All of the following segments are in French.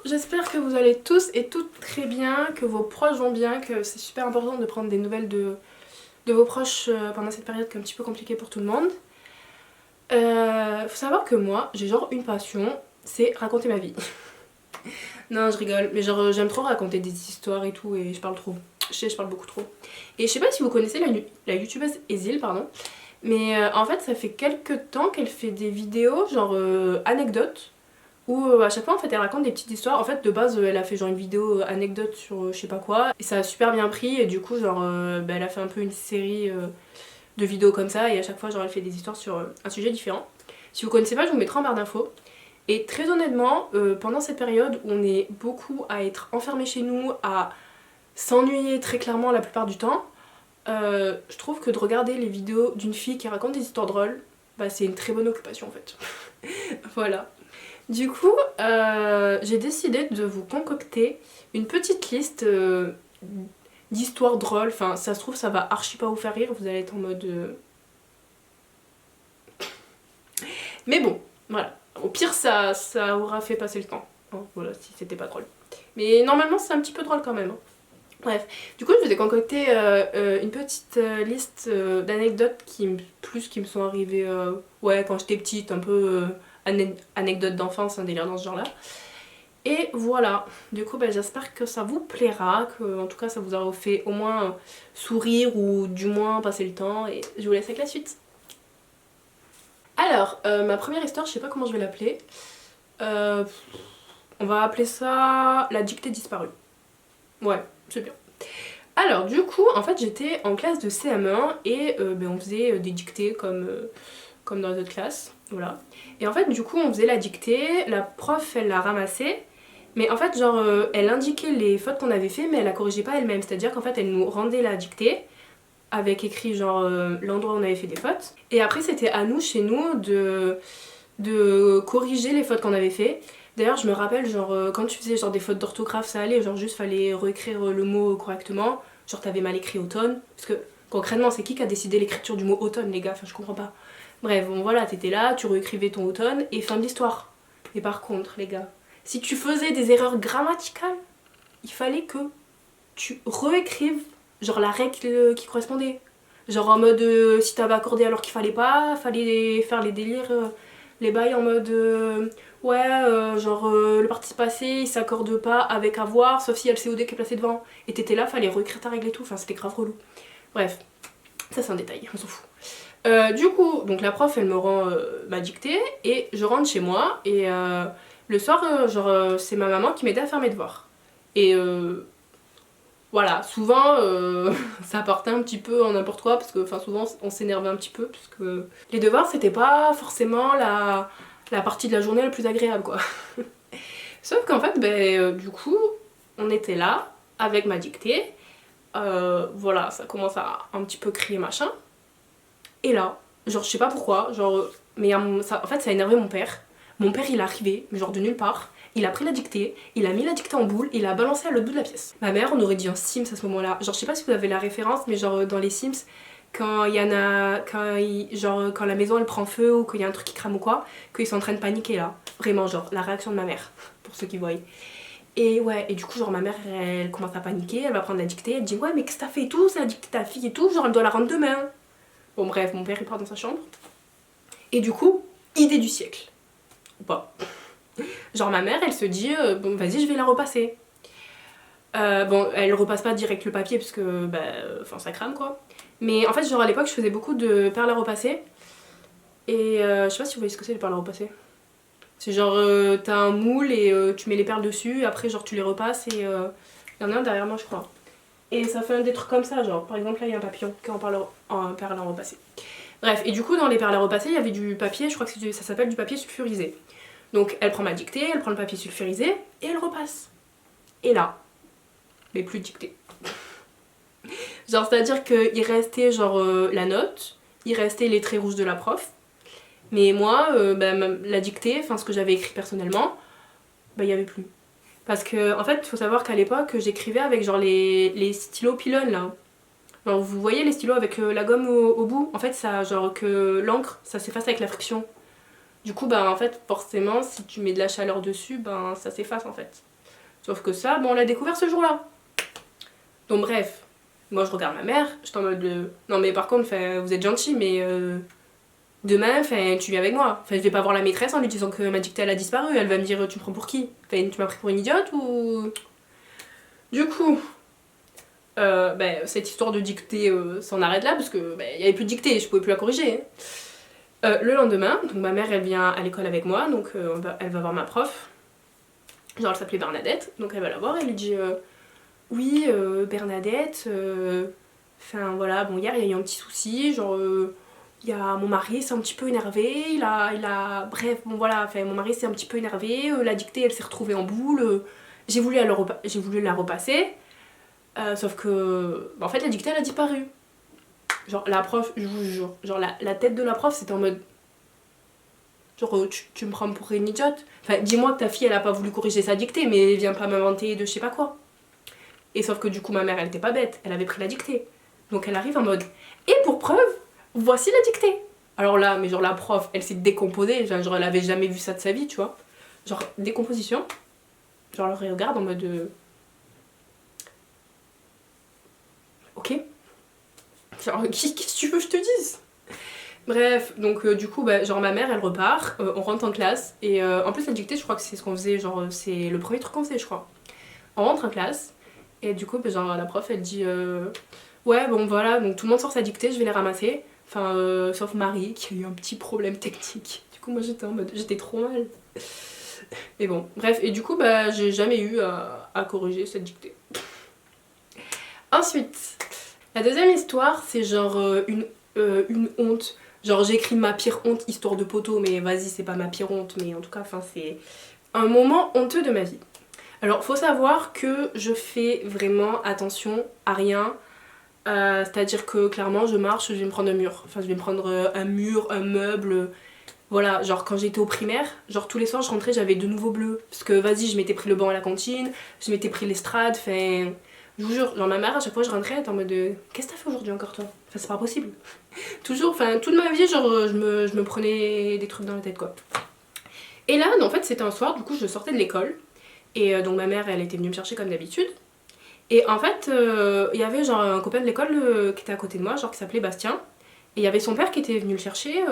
j'espère que vous allez tous et toutes très bien, que vos proches vont bien, que c'est super important de prendre des nouvelles de vos proches pendant cette période qui est un petit peu compliquée pour tout le monde. Faut savoir que moi, j'ai genre une passion, c'est raconter ma vie. Non, je rigole, mais genre j'aime trop raconter des histoires et tout, et je parle trop. Je sais, je parle beaucoup trop. Et je sais pas si vous connaissez la youtubeuse Ezil, pardon, mais en fait ça fait quelques temps qu'elle fait des vidéos genre anecdotes, où à chaque fois en fait elle raconte des petites histoires. En fait de base elle a fait genre une vidéo anecdote sur je sais pas quoi, et ça a super bien pris, et du coup genre elle a fait un peu une série de vidéos comme ça, et à chaque fois genre elle fait des histoires sur un sujet différent. Si vous connaissez pas, je vous mettrai en barre d'infos. Et très honnêtement, pendant cette période où on est beaucoup à être enfermés chez nous, à s'ennuyer très clairement la plupart du temps, je trouve que de regarder les vidéos d'une fille qui raconte des histoires drôles, bah c'est une très bonne occupation en fait. Voilà. Du coup, j'ai décidé de vous concocter une petite liste d'histoires drôles. Enfin, ça se trouve, ça va archi pas vous faire rire, vous allez être en mode... Mais bon, voilà. Au pire, ça aura fait passer le temps. Hein, voilà, si c'était pas drôle. Mais normalement, c'est un petit peu drôle quand même. Hein. Bref, du coup, je vous ai concocté une petite liste d'anecdotes qui me sont arrivées ouais, quand j'étais petite, un peu anecdotes d'enfance, un délire dans ce genre-là. Et voilà, du coup bah, j'espère que ça vous plaira, que en tout cas ça vous aura fait au moins sourire ou du moins passer le temps, et je vous laisse avec la suite. Alors, ma première histoire, je sais pas comment je vais l'appeler. On va appeler ça la dictée disparue. Ouais, c'est bien. Alors du coup, en fait j'étais en classe de CM1 et on faisait des dictées comme dans les autres classes, voilà. Et en fait du coup on faisait la dictée, la prof elle la ramassait, mais en fait genre elle indiquait les fautes qu'on avait fait mais elle la corrigeait pas elle-même, c'est-à-dire qu'en fait elle nous rendait la dictée avec écrit genre l'endroit où on avait fait des fautes, et après c'était à nous, chez nous, de corriger les fautes qu'on avait fait. D'ailleurs je me rappelle genre quand tu faisais genre des fautes d'orthographe ça allait, genre juste fallait réécrire le mot correctement, genre t'avais mal écrit automne, parce que concrètement c'est qui a décidé l'écriture du mot automne les gars, enfin je comprends pas. Bref, bon voilà, t'étais là, tu réécrivais ton automne et fin de l'histoire. Et par contre les gars, si tu faisais des erreurs grammaticales, il fallait que tu réécrives genre la règle qui correspondait. Genre en mode si t'avais accordé alors qu'il fallait faire les délires, les bails en mode ouais, genre le participe passé il s'accorde pas avec avoir, sauf si y a le COD qui est placé devant. Et t'étais là, fallait réécrire ta règle et tout, enfin c'était grave relou. Bref, ça c'est un détail, on s'en fout. Du coup, donc la prof elle me rend ma dictée et je rentre chez moi, et le soir, c'est ma maman qui m'aidait à faire mes devoirs. Et voilà, souvent ça partait un petit peu en n'importe quoi, parce que enfin souvent on s'énervait un petit peu, parce que les devoirs c'était pas forcément la partie de la journée la plus agréable quoi. Sauf qu'en fait, du coup, on était là avec ma dictée, voilà, ça commence à un petit peu crier machin, et là, genre je sais pas pourquoi, genre, mais ça, en fait ça a énervé mon père. Mon père il est arrivé, genre de nulle part, il a pris la dictée, il a mis la dictée en boule, il l'a balancé à l'autre bout de la pièce. Ma mère, on aurait dit un Sims à ce moment-là. Genre je sais pas si vous avez la référence, mais genre dans les Sims, quand il y en a, genre quand la maison elle prend feu ou qu'il y a un truc qui crame ou quoi, qu'ils sont en train de paniquer là. Vraiment genre la réaction de ma mère, pour ceux qui voient. Et ouais, et du coup genre ma mère elle commence à paniquer, elle va prendre la dictée, elle dit ouais mais qu'est-ce que t'as fait et tout, c'est la dictée de ta fille et tout, genre elle doit la rendre demain. Bon bref, mon père il part dans sa chambre. Et du coup, idée du siècle. Ou pas. Genre ma mère elle se dit bon vas-y je vais la repasser. Bon elle repasse pas direct le papier parce que enfin ça crame quoi. Mais en fait genre à l'époque je faisais beaucoup de perles à repasser. Et je sais pas si vous voyez ce que c'est les perles à repasser. C'est genre t'as un moule et tu mets les perles dessus, et après genre tu les repasses, et il y en a un derrière moi je crois. Et ça fait des trucs comme ça, genre par exemple là il y a un papillon qui est en perles à repasser. Bref, et du coup dans les perles à repasser il y avait du papier, je crois que ça s'appelle du papier sulfurisé. Donc elle prend ma dictée, elle prend le papier sulfurisé et elle repasse. Et là, mais plus de dictée. Genre c'est à dire qu'il restait genre la note, il restait les traits rouges de la prof, mais moi la dictée, enfin ce que j'avais écrit personnellement, il y avait plus. Parce que en fait il faut savoir qu'à l'époque j'écrivais avec genre les stylos pylone là. Genre vous voyez les stylos avec la gomme au bout, en fait ça genre que l'encre ça s'efface avec la friction. Du coup en fait forcément si tu mets de la chaleur dessus ça s'efface en fait. Sauf que ça, bon, on l'a découvert ce jour-là. Donc bref, moi je regarde ma mère, j'étais en mode non mais par contre, vous êtes gentil, mais demain, tu viens avec moi. Enfin, je vais pas voir la maîtresse en lui disant que ma dictée elle a disparu, elle va me dire tu me prends pour qui? Enfin, tu m'as pris pour une idiote ou... Du coup, cette histoire de dictée s'en arrête là parce que il y avait plus de dictée, je pouvais plus la corriger. Le lendemain, donc ma mère elle vient à l'école avec moi, donc elle va voir ma prof. Genre elle s'appelait Bernadette, donc elle va la voir, elle lui dit oui Bernadette, enfin voilà, bon hier il y a eu un petit souci, genre il y a mon mari s'est un petit peu énervé, bref bon voilà, enfin mon mari s'est un petit peu énervé, la dictée elle s'est retrouvée en boule, j'ai voulu la repasser, sauf que en fait la dictée elle a disparu. Genre la prof, je vous jure, genre la tête de la prof c'était en mode genre tu me prends pour une idiote. Enfin dis-moi que ta fille elle a pas voulu corriger sa dictée mais viens pas m'inventer de je sais pas quoi. Et sauf que du coup ma mère elle était pas bête, elle avait pris la dictée. Donc elle arrive en mode et pour preuve, voici la dictée. Alors là, mais genre la prof elle s'est décomposée, genre elle avait jamais vu ça de sa vie tu vois. Genre décomposition. Genre elle regarde en mode ok. Genre qu'est-ce que tu veux que je te dise? Bref, donc du coup, genre ma mère elle repart, on rentre en classe, et en plus la dictée, je crois que c'est ce qu'on faisait, genre c'est le premier truc qu'on faisait, je crois. On rentre en classe, et du coup, genre la prof elle dit ouais, bon voilà, donc tout le monde sort sa dictée, je vais les ramasser. Enfin, sauf Marie qui a eu un petit problème technique. Du coup, moi j'étais en mode, j'étais trop mal. Mais bon, bref, et du coup, j'ai jamais eu à corriger cette dictée. Ensuite, la deuxième histoire, c'est genre une honte. Genre j'écris ma pire honte histoire de poteau, mais vas-y c'est pas ma pire honte, mais en tout cas c'est un moment honteux de ma vie. Alors faut savoir que je fais vraiment attention à rien, c'est-à-dire que clairement je marche, je vais me prendre un mur. Enfin je vais me prendre un mur, un meuble, voilà, genre quand j'étais au primaire, genre tous les soirs je rentrais j'avais de nouveaux bleus. Parce que vas-y je m'étais pris le banc à la cantine, je m'étais pris l'estrade, enfin... Je vous jure, genre ma mère à chaque fois je rentrais elle était en mode qu'est-ce que t'as fait aujourd'hui encore toi? Enfin c'est pas possible. Toujours, enfin toute ma vie genre je me prenais des trucs dans la tête quoi. Et là en fait c'était un soir, du coup je sortais de l'école. Et donc ma mère elle était venue me chercher comme d'habitude. Et en fait il y avait genre un copain de l'école qui était à côté de moi, genre qui s'appelait Bastien. Et il y avait son père qui était venu le chercher,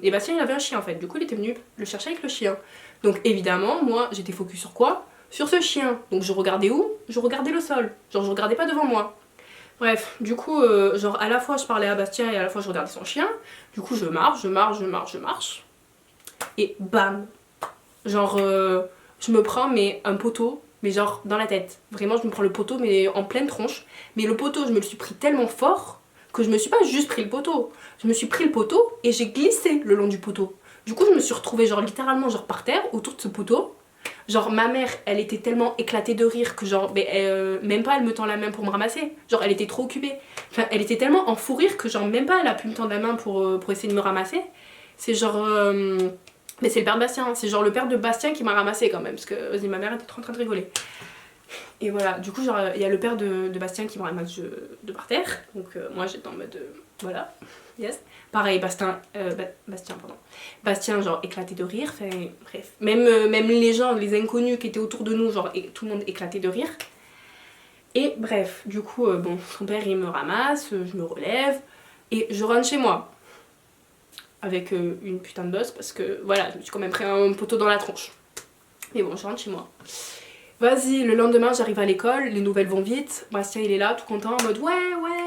et Bastien il avait un chien en fait, du coup il était venu le chercher avec le chien. Donc évidemment moi j'étais focus sur quoi? Sur ce chien. Donc je regardais où? Je regardais le sol. Genre je regardais pas devant moi. Bref, du coup, genre à la fois je parlais à Bastien et à la fois je regardais son chien. Du coup je marche. Et bam! Genre je me prends mais un poteau, mais genre dans la tête. Vraiment je me prends le poteau mais en pleine tronche. Mais le poteau je me le suis pris tellement fort que je me suis pas juste pris le poteau. Je me suis pris le poteau et j'ai glissé le long du poteau. Du coup je me suis retrouvée genre littéralement genre par terre autour de ce poteau. Genre ma mère elle était tellement éclatée de rire que genre même pas elle me tend la main pour me ramasser. Genre elle était trop occupée. Enfin elle était tellement en fou rire que genre même pas elle a pu me tendre la main pour essayer de me ramasser. C'est genre... mais c'est le père de Bastien, c'est genre le père de Bastien qui m'a ramassé quand même. Parce que vas-y ma mère était trop en train de rigoler. Et voilà, du coup genre il y a le père de Bastien qui me ramasse de par terre. Donc moi j'étais en mode voilà, yes. Pareil Bastien genre éclaté de rire, enfin bref. Même les gens, les inconnus qui étaient autour de nous, genre tout le monde éclatait de rire. Et bref, du coup bon son père il me ramasse, je me relève et je rentre chez moi. Avec une putain de bosse parce que voilà, je me suis quand même pris un poteau dans la tronche. Mais bon, je rentre chez moi. Vas-y, le lendemain j'arrive à l'école, les nouvelles vont vite. Bastien il est là tout content en mode ouais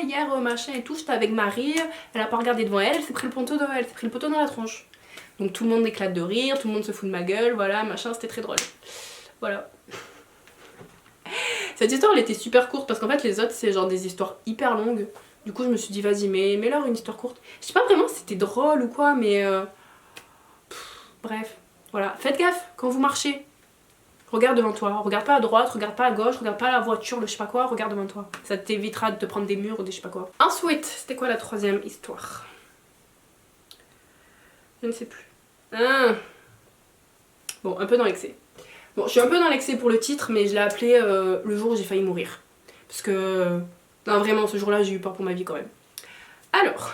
hier machin et tout, j'étais avec Marie, elle a pas regardé devant elle, elle s'est pris le poteau dans la tronche. Donc tout le monde éclate de rire, tout le monde se fout de ma gueule, voilà machin, c'était très drôle. Voilà. Cette histoire elle était super courte parce qu'en fait les autres c'est genre des histoires hyper longues. Du coup je me suis dit vas-y mets-leur une histoire courte. Je sais pas vraiment si c'était drôle ou quoi mais bref, voilà. Faites gaffe quand vous marchez. Regarde devant toi, regarde pas à droite, regarde pas à gauche, regarde pas la voiture, le je sais pas quoi, regarde devant toi. Ça t'évitera de te prendre des murs ou des je sais pas quoi. Ensuite, c'était quoi la troisième histoire? Je ne sais plus. Ah. Bon, un peu dans l'excès. Bon, je suis un peu dans l'excès pour le titre, mais je l'ai appelé le jour où j'ai failli mourir. Parce que... non, vraiment, ce jour-là, j'ai eu peur pour ma vie quand même. Alors,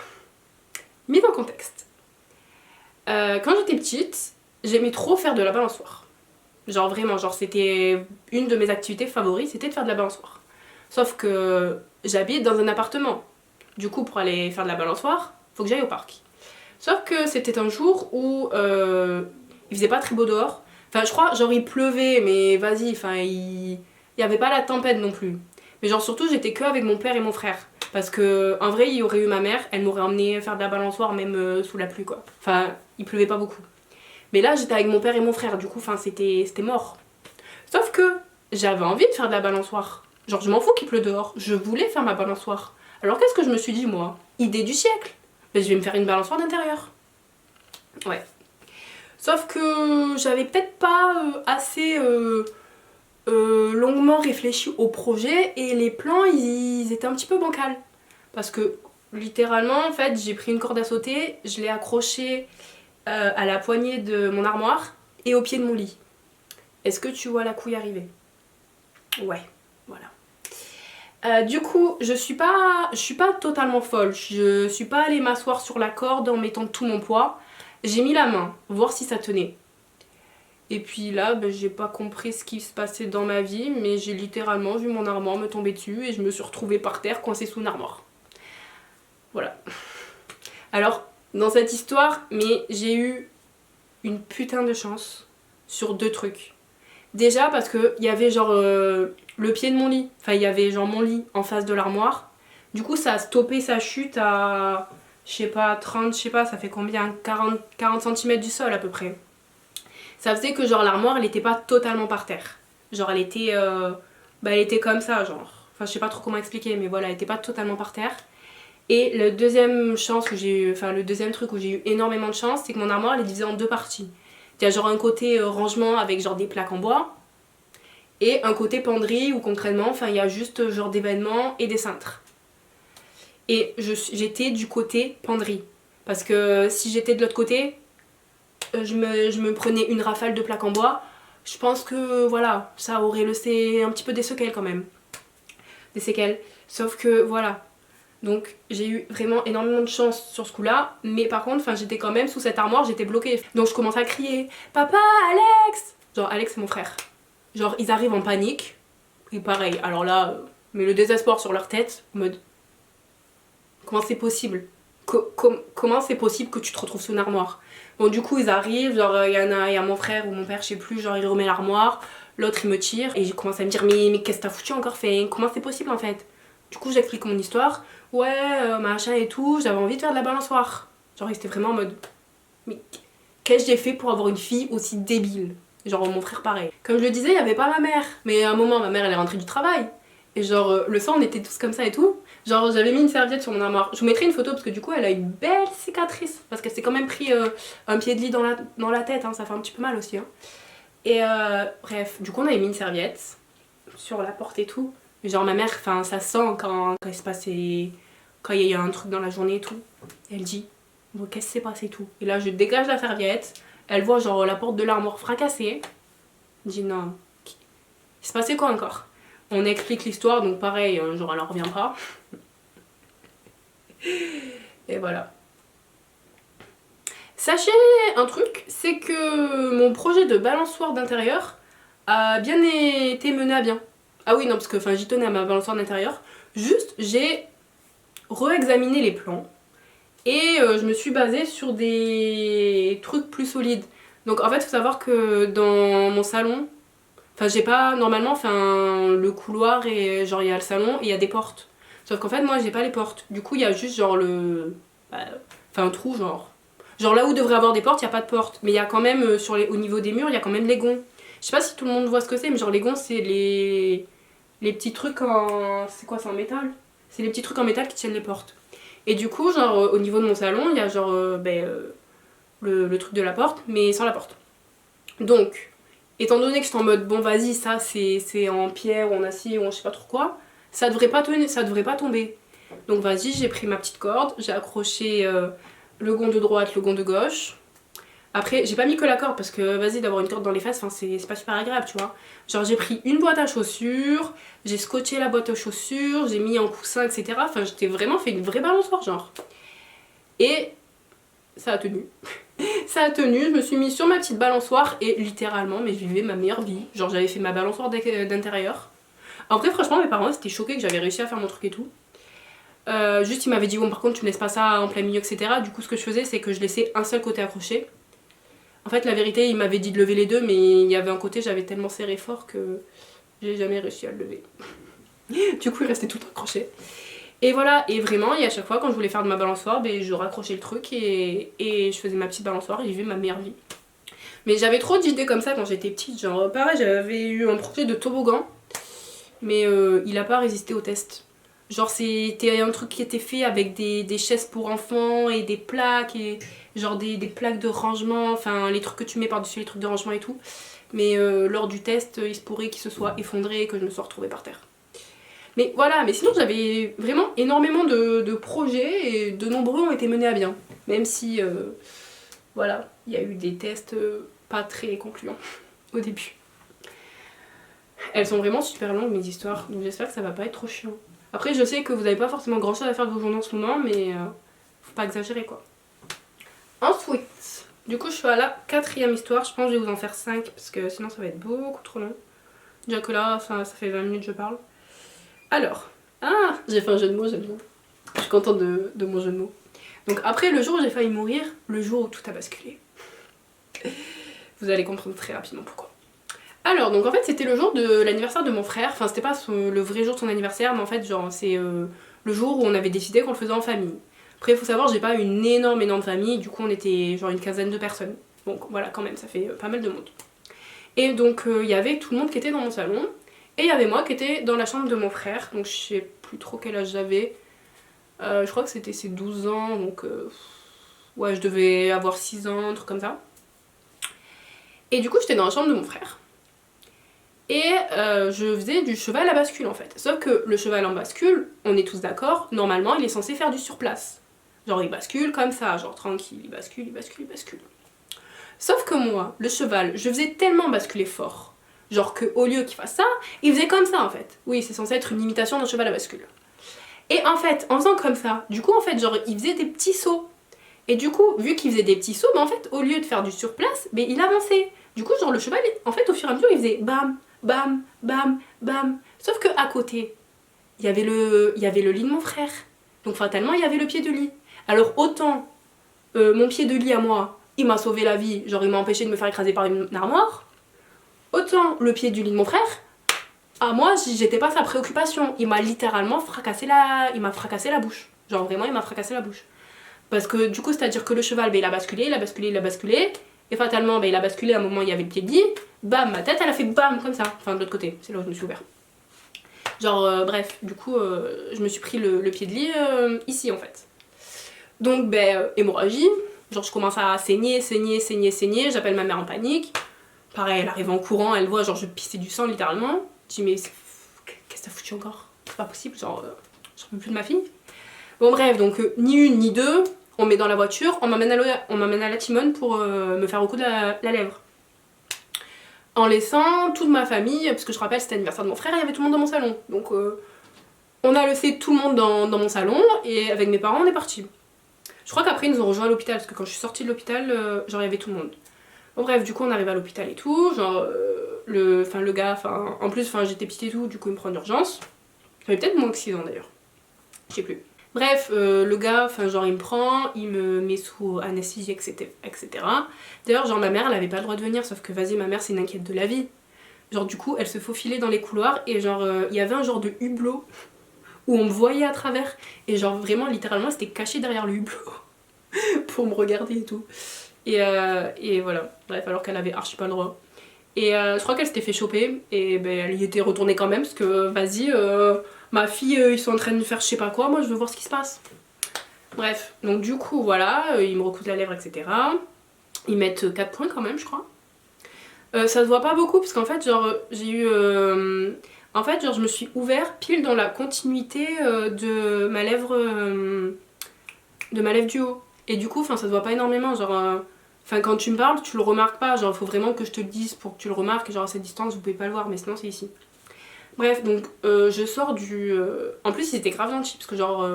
mise en contexte. Quand j'étais petite, j'aimais trop faire de la balançoire. Genre vraiment, genre c'était une de mes activités favorites, c'était de faire de la balançoire. Sauf que j'habite dans un appartement. Du coup, pour aller faire de la balançoire, faut que j'aille au parc. Sauf que c'était un jour où il faisait pas très beau dehors. Enfin, je crois, genre il pleuvait, mais vas-y, enfin, il y avait pas la tempête non plus. Mais genre surtout, j'étais que avec mon père et mon frère. Parce que en vrai, il y aurait eu ma mère, elle m'aurait emmené faire de la balançoire même sous la pluie quoi. Enfin, il pleuvait pas beaucoup. Mais là, j'étais avec mon père et mon frère, du coup, enfin, c'était mort. Sauf que j'avais envie de faire de la balançoire. Genre, je m'en fous qu'il pleut dehors. Je voulais faire ma balançoire. Alors, qu'est-ce que je me suis dit, moi? Idée du siècle. Ben, je vais me faire une balançoire d'intérieur. Ouais. Sauf que j'avais peut-être pas assez longuement réfléchi au projet et les plans, ils étaient un petit peu bancals. Parce que, littéralement, en fait, j'ai pris une corde à sauter, je l'ai accrochée à la poignée de mon armoire et au pied de mon lit. Est-ce que tu vois la couille arriver? Ouais, voilà. Du coup, je suis pas totalement folle. Je suis pas allée m'asseoir sur la corde en mettant tout mon poids. J'ai mis la main, voir si ça tenait. Et puis là, ben, j'ai pas compris ce qui se passait dans ma vie, mais j'ai littéralement vu mon armoire me tomber dessus et je me suis retrouvée par terre coincée sous une armoire. Voilà. Alors, dans cette histoire, mais j'ai eu une putain de chance sur deux trucs. Déjà parce que il y avait genre le pied de mon lit, enfin il y avait genre mon lit en face de l'armoire. Du coup ça a stoppé sa chute à, je sais pas, 30, je sais pas, ça fait combien, 40 cm du sol à peu près. Ça faisait que genre l'armoire elle était pas totalement par terre. Genre elle était comme ça genre. Enfin je sais pas trop comment expliquer mais voilà, elle était pas totalement par terre. Et le deuxième chance que j'ai eu, enfin le deuxième truc où j'ai eu énormément de chance, c'est que mon armoire elle est divisée en deux parties. Il y a genre un côté rangement avec genre des plaques en bois et un côté penderie où concrètement enfin il y a juste genre des vêtements et des cintres. Et j'étais du côté penderie parce que si j'étais de l'autre côté, je me prenais une rafale de plaques en bois. Je pense que voilà, ça aurait laissé un petit peu des séquelles quand même. Des séquelles. Sauf que voilà. Donc j'ai eu vraiment énormément de chance sur ce coup-là, mais par contre, enfin j'étais quand même sous cette armoire, j'étais bloquée. Donc je commence à crier "Papa, Alex!" Genre Alex c'est mon frère. Genre ils arrivent en panique, et pareil, alors là, mais le désespoir sur leur tête, en mode comment c'est possible? Comment c'est possible que tu te retrouves sous une armoire? Bon du coup ils arrivent, genre il y a mon frère ou mon père, je sais plus, genre il remet l'armoire, l'autre il me tire, et j'ai commencé à me dire mais qu'est-ce que t'as foutu encore fait? Comment c'est possible en fait? Du coup j'explique mon histoire, ouais machin et tout, j'avais envie de faire de la balançoire. Genre il était vraiment en mode mais qu'est-ce que j'ai fait pour avoir une fille aussi débile? Genre mon frère pareil. Comme je le disais, il y avait pas ma mère, mais à un moment ma mère elle est rentrée du travail. Et genre le soir on était tous comme ça et tout. Genre j'avais mis une serviette sur mon armoire. Je vous mettrai une photo parce que du coup elle a une belle cicatrice. Parce qu'elle s'est quand même pris un pied de lit dans la tête, hein. Ça fait un petit peu mal aussi. Hein. Et bref, du coup on avait mis une serviette sur la porte et tout. Genre ma mère, enfin ça sent quand il se passait, quand il y a eu un truc dans la journée et tout. Et elle dit, bon qu'est-ce qui s'est passé et tout. Et là je dégage la serviette, elle voit genre la porte de l'armoire fracassée. Elle dit non, il se passait quoi encore? On explique l'histoire, donc pareil, genre elle en revient pas. Et voilà. Sachez un truc, c'est que mon projet de balançoire d'intérieur a bien été mené à bien. Ah oui, non, parce que j'y tenais à ma balançoire d'intérieur. Juste, j'ai re-examiné les plans et je me suis basée sur des trucs plus solides. Donc en fait, il faut savoir que dans mon salon, j'ai pas, normalement, le couloir et genre il y a le salon et il y a des portes. Sauf qu'en fait, moi j'ai pas les portes. Du coup, il y a juste genre un trou, genre. Genre là où devrait avoir des portes, il y a pas de porte. Mais il y a quand même, au niveau des murs, il y a quand même les gonds. Je sais pas si tout le monde voit ce que c'est, mais genre les gonds, c'est les petits trucs en. C'est quoi, c'est en métal? C'est les petits trucs en métal qui tiennent les portes. Et du coup, genre au niveau de mon salon, il y a genre le truc de la porte, mais sans la porte. Donc, étant donné que je suis en mode bon vas-y ça c'est en pierre ou en acier ou en je sais pas trop quoi, ça devrait pas tomber. Donc vas-y, j'ai pris ma petite corde, j'ai accroché le gond de droite, le gond de gauche. Après j'ai pas mis que la corde parce que vas-y d'avoir une corde dans les fesses, c'est pas super agréable tu vois. Genre j'ai pris une boîte à chaussures, j'ai scotché la boîte à chaussures, j'ai mis en coussin etc. Enfin j'étais vraiment fait une vraie balançoire genre. Et ça a tenu. Ça a tenu, je me suis mise sur ma petite balançoire et littéralement, mais je vivais ma meilleure vie. Genre j'avais fait ma balançoire d'intérieur. Après franchement mes parents étaient choqués que j'avais réussi à faire mon truc et tout. Juste ils m'avaient dit bon par contre tu me laisses pas ça en plein milieu etc. Du coup ce que je faisais c'est que je laissais un seul côté accroché. En fait la vérité ils m'avaient dit de lever les deux mais il y avait un côté j'avais tellement serré fort que j'ai jamais réussi à le lever. Du coup il restait tout accroché. Et voilà, et vraiment, et à chaque fois quand je voulais faire de ma balançoire, ben, je raccrochais le truc et je faisais ma petite balançoire et je vivais ma meilleure vie. Mais j'avais trop d'idées comme ça quand j'étais petite, genre pareil j'avais eu un projet de toboggan, mais il a pas résisté au test. Genre c'était un truc qui était fait avec des chaises pour enfants et des plaques, et genre des plaques de rangement, enfin les trucs que tu mets par-dessus les trucs de rangement et tout. Mais lors du test, il se pourrait qu'il se soit effondré et que je me sois retrouvée par terre. Mais voilà, mais sinon j'avais vraiment énormément de projets et de nombreux ont été menés à bien. Même si, voilà, il y a eu des tests pas très concluants au début. Elles sont vraiment super longues mes histoires, donc j'espère que ça va pas être trop chiant. Après je sais que vous avez pas forcément grand chose à faire de vos journées en ce moment, mais faut pas exagérer quoi. Ensuite, du coup je suis à la 4e histoire, je pense que je vais vous en faire 5 parce que sinon ça va être beaucoup trop long. Déjà que là, ça fait 20 minutes que je parle. Alors, j'ai fait un jeu de mots, j'aime bien. Je suis contente de mon jeu de mots. Donc après le jour où j'ai failli mourir, le jour où tout a basculé. Vous allez comprendre très rapidement pourquoi. Alors donc en fait c'était le jour de l'anniversaire de mon frère, enfin c'était pas le vrai jour de son anniversaire, mais en fait genre c'est le jour où on avait décidé qu'on le faisait en famille. Après il faut savoir j'ai pas une énorme famille, du coup on était genre une quinzaine de personnes. Donc voilà quand même ça fait pas mal de monde. Et donc il y avait tout le monde qui était dans mon salon. Et il y avait moi qui était dans la chambre de mon frère, donc je sais plus trop quel âge j'avais. Je crois que c'était ses 12 ans, donc ouais, je devais avoir 6 ans, un truc comme ça. Et du coup, j'étais dans la chambre de mon frère. Et je faisais du cheval à bascule en fait. Sauf que le cheval en bascule, on est tous d'accord, normalement il est censé faire du surplace. Genre il bascule comme ça, genre tranquille, il bascule, il bascule, il bascule. Sauf que moi, le cheval, je faisais tellement basculer fort. Genre qu'au lieu qu'il fasse ça, il faisait comme ça en fait. Oui, c'est censé être une imitation d'un cheval à bascule. Et en fait, en faisant comme ça, du coup en fait, genre il faisait des petits sauts. Et du coup, vu qu'il faisait des petits sauts, en fait, au lieu de faire du surplace, il avançait. Du coup, genre le cheval, en fait, au fur et à mesure, il faisait bam, bam, bam, bam. Sauf que à côté, il y avait le lit de mon frère. Donc fatalement, il y avait le pied de lit. Alors autant mon pied de lit à moi, il m'a sauvé la vie, genre il m'a empêché de me faire écraser par une armoire. Autant le pied du lit de mon frère, à moi j'étais pas sa préoccupation. Il m'a littéralement fracassé la bouche. Genre vraiment il m'a fracassé la bouche. Parce que du coup c'est à dire que le cheval il a basculé, il a basculé, il a basculé. Et fatalement il a basculé à un moment où il y avait le pied de lit. Bam, ma tête elle a fait bam comme ça. Enfin de l'autre côté, c'est là où je me suis ouvert. Genre bref, du coup je me suis pris le pied de lit ici en fait. Donc hémorragie. Genre je commence à saigner, j'appelle ma mère en panique. Pareil, elle arrive en courant, elle voit, genre je pissais du sang littéralement. Je dis mais qu'est-ce que t'as foutu encore? C'est pas possible, genre je ne plus de ma fille. Bon bref, donc ni une ni deux, on me met dans la voiture, on m'amène à la Timone pour me faire recoudre la lèvre. En laissant toute ma famille, parce que je rappelle c'était l'anniversaire de mon frère, il y avait tout le monde dans mon salon. Donc on a laissé tout le monde dans mon salon et avec mes parents on est partis. Je crois qu'après ils nous ont rejoints à l'hôpital, parce que quand je suis sortie de l'hôpital, genre il y avait tout le monde. Bon bref, du coup on arrive à l'hôpital et tout, genre le gars, en plus j'étais petite et tout, du coup il me prend d'urgence. J'avais peut-être moins que 6 ans d'ailleurs, je sais plus. Bref, le gars, genre il me prend, il me met sous anesthésie, etc. D'ailleurs genre ma mère elle avait pas le droit de venir, sauf que vas-y ma mère c'est une inquiète de la vie. Genre du coup elle se faufilait dans les couloirs et genre il y avait un genre de hublot où on me voyait à travers. Et genre vraiment littéralement c'était caché derrière le hublot pour me regarder et tout. Et voilà, bref, alors qu'elle avait archi pas le droit. Et je crois qu'elle s'était fait choper et elle y était retournée quand même parce que vas-y, ma fille ils sont en train de faire je sais pas quoi, moi je veux voir ce qui se passe. Bref, donc du coup voilà, ils me recousent la lèvre etc. Ils mettent 4 points quand même je crois. Ça se voit pas beaucoup parce qu'en fait genre j'ai eu... en fait genre je me suis ouvert pile dans la continuité de ma lèvre du haut. Et du coup ça se voit pas énormément genre... quand tu me parles, tu le remarques pas, genre faut vraiment que je te le dise pour que tu le remarques, et genre à cette distance vous pouvez pas le voir, mais sinon c'est ici. Bref, donc je sors du... En plus ils étaient grave gentils, parce que genre...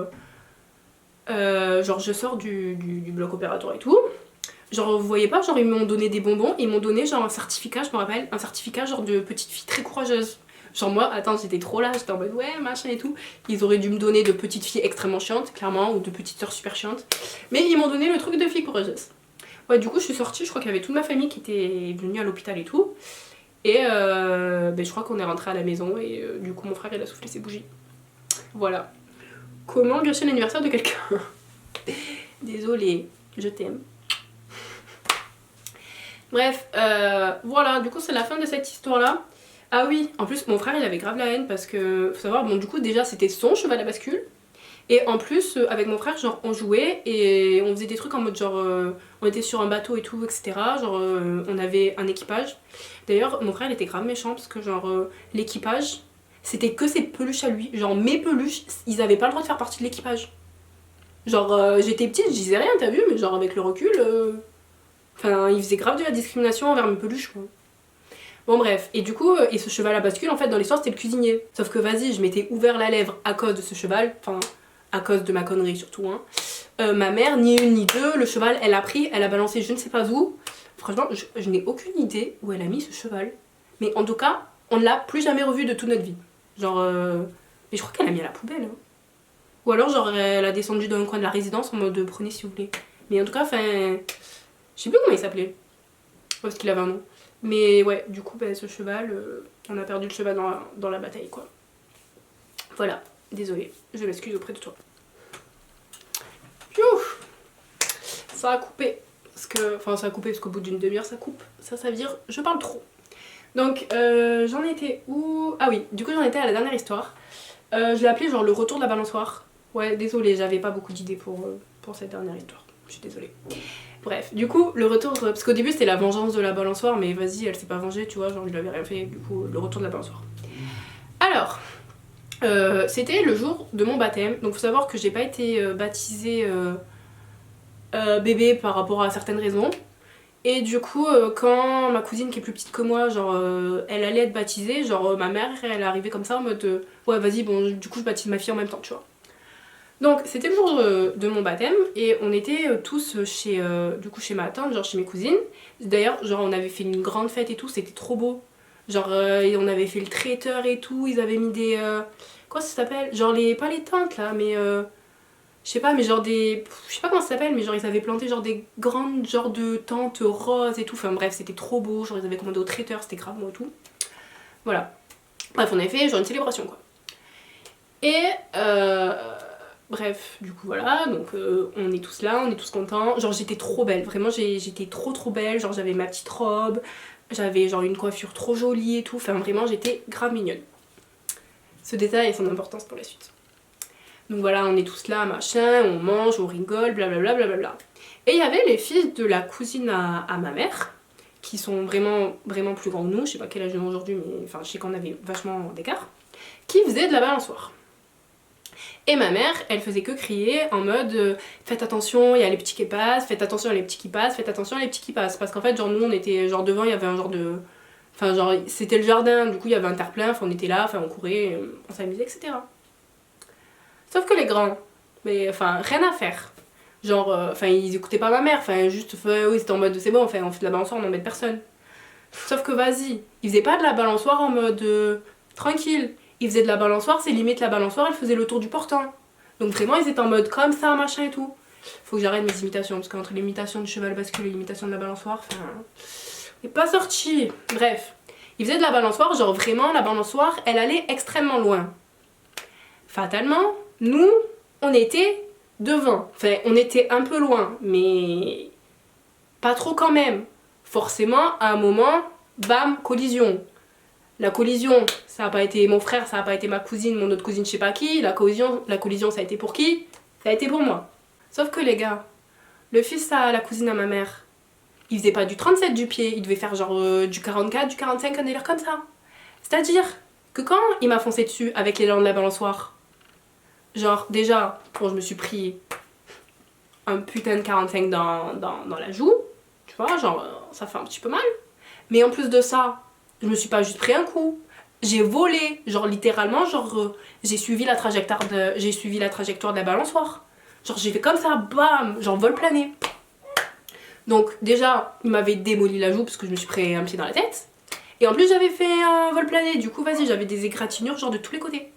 Genre je sors du bloc opératoire et tout. Genre vous voyez pas, genre ils m'ont donné des bonbons, ils m'ont donné genre un certificat, je me rappelle, un certificat genre de petite fille très courageuse. Genre moi, attends, j'étais trop là, j'étais en mode ouais, machin et tout. Ils auraient dû me donner de petites filles extrêmement chiantes, clairement, ou de petites sœurs super chiantes. Mais ils m'ont donné le truc de fille courageuse. Ouais, du coup je suis sortie, je crois qu'il y avait toute ma famille qui était venue à l'hôpital et tout. Et je crois qu'on est rentré à la maison et du coup mon frère il a soufflé ses bougies. Voilà. Comment gâcher l'anniversaire de quelqu'un? Désolée, je t'aime. Bref, voilà, du coup c'est la fin de cette histoire là. Ah oui, en plus mon frère il avait grave la haine parce que, faut savoir, bon du coup déjà c'était son cheval à bascule. Et en plus avec mon frère genre on jouait et on faisait des trucs en mode genre on était sur un bateau et tout etc. Genre on avait un équipage. D'ailleurs mon frère il était grave méchant parce que genre l'équipage c'était que ses peluches à lui. Genre mes peluches ils avaient pas le droit de faire partie de l'équipage. Genre j'étais petite je disais rien t'as vu mais genre avec le recul enfin il faisait grave de la discrimination envers mes peluches quoi. Bon bref, et du coup, et ce cheval à bascule, en fait dans l'histoire c'était le cuisinier. Sauf que vas-y, je m'étais ouvert la lèvre à cause de ce cheval, enfin à cause de ma connerie surtout. Hein. Ma mère, ni une ni deux, le cheval elle a pris, elle a balancé je ne sais pas où. Franchement, je n'ai aucune idée où elle a mis ce cheval. Mais en tout cas, on ne l'a plus jamais revu de toute notre vie. Genre, mais je crois qu'elle l'a mis à la poubelle. Hein. Ou alors genre elle a descendu dans un coin de la résidence en mode prenez si vous voulez. Mais en tout cas, enfin, je sais plus comment il s'appelait. Parce qu'il avait un nom. Mais ouais, du coup, bah, ce cheval, on a perdu le cheval dans la bataille, quoi. Voilà, désolée, je m'excuse auprès de toi. Ouf, ça a coupé. Enfin, ça a coupé parce qu'au bout d'une demi-heure, ça coupe. Ça vire, je parle trop. Donc, j'en étais où? Ah oui, du coup, j'en étais à la dernière histoire. Je l'ai appelée genre le retour de la balançoire. Ouais, désolée, j'avais pas beaucoup d'idées pour cette dernière histoire. Je suis désolée. Bref, du coup, le retour, parce qu'au début c'était la vengeance de la balançoire, mais vas-y, elle s'est pas vengée, tu vois, genre je lui avais rien fait, du coup, le retour de la balançoire. Alors, c'était le jour de mon baptême, donc faut savoir que j'ai pas été baptisée bébé par rapport à certaines raisons. Et du coup, quand ma cousine qui est plus petite que moi, genre, elle allait être baptisée, genre, ma mère, elle est arrivée comme ça en mode, ouais, vas-y, bon, du coup, je baptise ma fille en même temps, tu vois. Donc c'était le jour de mon baptême et on était tous chez, du coup chez ma tante, genre chez mes cousines. D'ailleurs genre on avait fait une grande fête et tout, c'était trop beau. Genre on avait fait le traiteur et tout, ils avaient mis des... quoi ça s'appelle? Genre pas les tentes là, mais je sais pas, mais genre des... Je sais pas comment ça s'appelle, mais genre ils avaient planté genre des grandes genre de tentes roses et tout. Enfin bref, c'était trop beau, genre ils avaient commandé au traiteur, c'était grave beau et tout. Voilà. Bref, on avait fait genre une célébration quoi. Et bref, du coup voilà, donc on est tous là, on est tous contents. Genre j'étais trop belle, vraiment j'étais trop belle, genre j'avais ma petite robe, j'avais genre une coiffure trop jolie et tout, enfin vraiment j'étais grave mignonne. Ce détail a son importance pour la suite. Donc voilà, on est tous là, machin, on mange, on rigole, blablabla, blablabla. Et il y avait les filles de la cousine à ma mère, qui sont vraiment plus grands que nous, je sais pas quel âge ils ont aujourd'hui, mais enfin je sais qu'on avait vachement d'écart, qui faisaient de la balançoire. Et ma mère, elle faisait que crier en mode faites attention, il y a les petits qui passent, faites attention, il y a les petits qui passent, faites attention, il y a les petits qui passent. Parce qu'en fait, genre nous on était genre devant, il y avait un genre de... Enfin genre c'était le jardin, du coup il y avait un terre-plein, enfin on était là, enfin on courait, on s'amusait, etc. Sauf que les grands, mais enfin rien à faire. Genre, enfin ils écoutaient pas ma mère, enfin juste, oui c'était en mode c'est bon, enfin on fait de la balançoire, on n'embête personne. Sauf que vas-y, ils faisaient pas de la balançoire en mode tranquille. Ils faisaient de la balançoire, c'est limite la balançoire, elle faisait le tour du portant. Donc vraiment ils étaient en mode comme ça, machin et tout. Faut que j'arrête mes imitations, parce qu'entre l'imitation du cheval bascule et l'imitation de la balançoire, enfin... C'est pas sorti. Bref. Ils faisaient de la balançoire, genre vraiment la balançoire, elle allait extrêmement loin. Fatalement, nous, on était devant. Enfin, on était un peu loin, mais... pas trop quand même. Forcément, à un moment, bam, collision. La collision, ça n'a pas été mon frère, ça n'a pas été ma cousine, mon autre cousine, je sais pas qui. La collision, ça a été pour qui? Ça a été pour moi. Sauf que les gars, le fils à la cousine à ma mère, il faisait pas du 37 du pied, il devait faire genre du 44, du 45, un délire comme ça. C'est-à-dire que quand il m'a foncé dessus avec l'élan de la balançoire, genre déjà, bon je me suis pris un putain de 45 dans la joue, tu vois, genre ça fait un petit peu mal. Mais en plus de ça, je me suis pas juste pris un coup, j'ai volé, genre littéralement, genre j'ai suivi la trajectoire de la balançoire. Genre j'ai fait comme ça, bam, genre vol plané. Donc déjà, il m'avait démoli la joue parce que je me suis pris un pied dans la tête. Et en plus j'avais fait un vol plané, du coup vas-y, j'avais des égratignures genre de tous les côtés.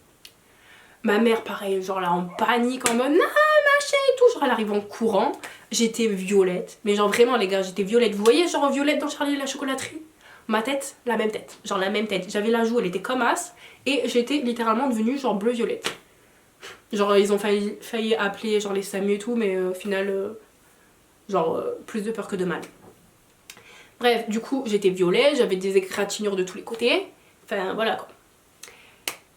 Ma mère pareil, genre là en panique, en mode non machin et tout, genre elle arrive en courant. J'étais violette, mais genre vraiment les gars, j'étais violette. Vous voyez genre violette dans Charlie et la chocolaterie? Ma tête, la même tête, genre la même tête. J'avais la joue, elle était comme as, et j'étais littéralement devenue genre bleu-violette. Genre ils ont failli appeler genre les SAMU et tout, mais au final, plus de peur que de mal. Bref, du coup j'étais violet, j'avais des égratignures de tous les côtés. Enfin voilà quoi.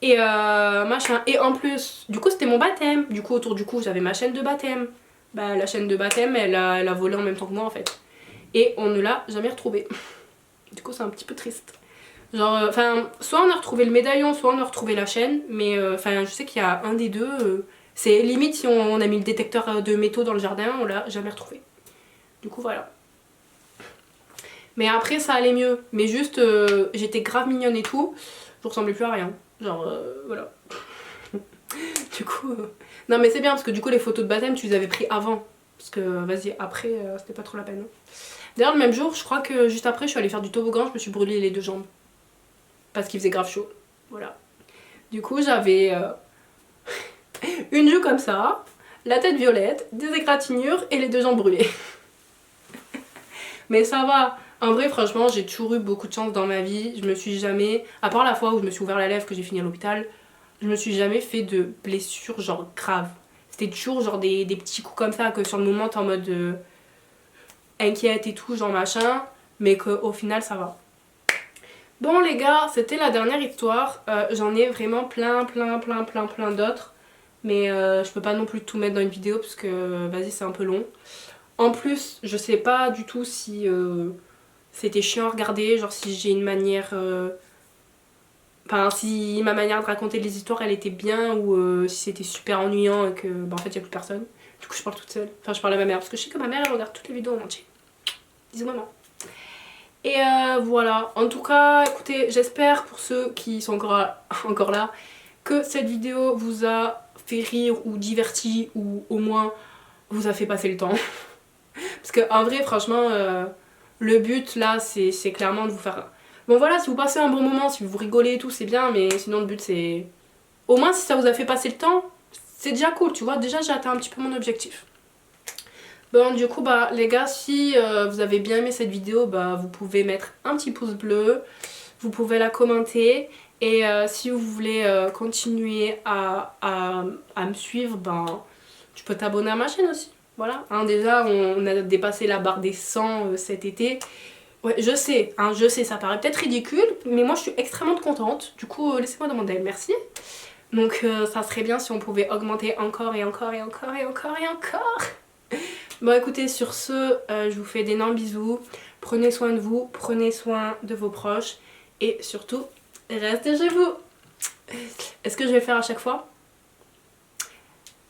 Et machin. Et en plus, du coup c'était mon baptême. Du coup autour du cou j'avais ma chaîne de baptême. Bah la chaîne de baptême elle a volé en même temps que moi en fait. Et on ne l'a jamais retrouvée. Du coup c'est un petit peu triste. Genre, enfin, soit on a retrouvé le médaillon, soit on a retrouvé la chaîne. Mais enfin je sais qu'il y a un des deux. C'est limite si on a mis le détecteur de métaux dans le jardin, on l'a jamais retrouvé. Du coup voilà. Mais après ça allait mieux. Mais juste j'étais grave mignonne et tout. Je ressemblais plus à rien. Genre voilà. Du coup non mais c'est bien parce que du coup les photos de baptême tu les avais pris avant. Parce que vas-y après c'était pas trop la peine. D'ailleurs le même jour je crois que juste après je suis allée faire du toboggan, je me suis brûlé les 2 jambes. Parce qu'il faisait grave chaud. Voilà. Du coup j'avais une joue comme ça, la tête violette, des égratignures et les 2 jambes brûlées. Mais ça va. En vrai franchement j'ai toujours eu beaucoup de chance dans ma vie. Je me suis jamais, à part la fois où je me suis ouvert la lèvre que j'ai fini à l'hôpital, je me suis jamais fait de blessures genre graves. C'était toujours genre des petits coups comme ça que sur le moment t'es en mode inquiète et tout genre machin, mais qu'au final ça va. Bon les gars, c'était la dernière histoire. J'en ai vraiment plein d'autres. Mais je peux pas non plus tout mettre dans une vidéo parce que vas-y c'est un peu long. En plus je sais pas du tout si c'était chiant à regarder, genre si j'ai une manière... Enfin si ma manière de raconter les histoires elle était bien ou si c'était super ennuyant et que en fait il y a plus personne. Du coup je parle toute seule. Enfin je parle à ma mère parce que je sais que ma mère elle regarde toutes les vidéos en entier. Bisous maman. Et voilà, en tout cas écoutez j'espère pour ceux qui sont encore là que cette vidéo vous a fait rire ou diverti ou au moins vous a fait passer le temps. Parce que en vrai franchement le but là c'est clairement de vous faire... Bon voilà, si vous passez un bon moment, si vous rigolez et tout c'est bien, mais sinon le but c'est... Au moins si ça vous a fait passer le temps, c'est déjà cool, tu vois, déjà j'ai atteint un petit peu mon objectif. Bon du coup bah les gars, si vous avez bien aimé cette vidéo, bah vous pouvez mettre un petit pouce bleu, vous pouvez la commenter. Et si vous voulez continuer à me suivre, ben tu peux t'abonner à ma chaîne aussi. Voilà, hein, déjà on a dépassé la barre des 100 cet été. Ouais, je sais, hein, je sais, ça paraît peut-être ridicule, mais moi je suis extrêmement contente. Du coup, laissez-moi demander merci. Donc ça serait bien si on pouvait augmenter encore et encore et encore et encore et encore. Bon écoutez, sur ce, je vous fais d'énormes bisous. Prenez soin de vous, prenez soin de vos proches et surtout, restez chez vous. Est-ce que je vais le faire à chaque fois?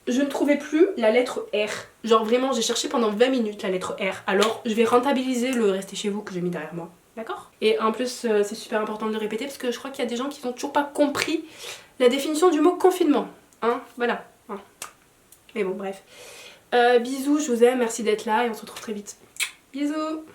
Je ne trouvais plus la lettre R. Genre vraiment j'ai cherché pendant 20 minutes la lettre R. Alors je vais rentabiliser le rester chez vous que j'ai mis derrière moi. D'accord? Et en plus c'est super important de le répéter parce que je crois qu'il y a des gens qui n'ont toujours pas compris la définition du mot confinement. Hein? Voilà. Hein. Mais bon bref. Bisous, je vous aime, merci d'être là et on se retrouve très vite. Bisous!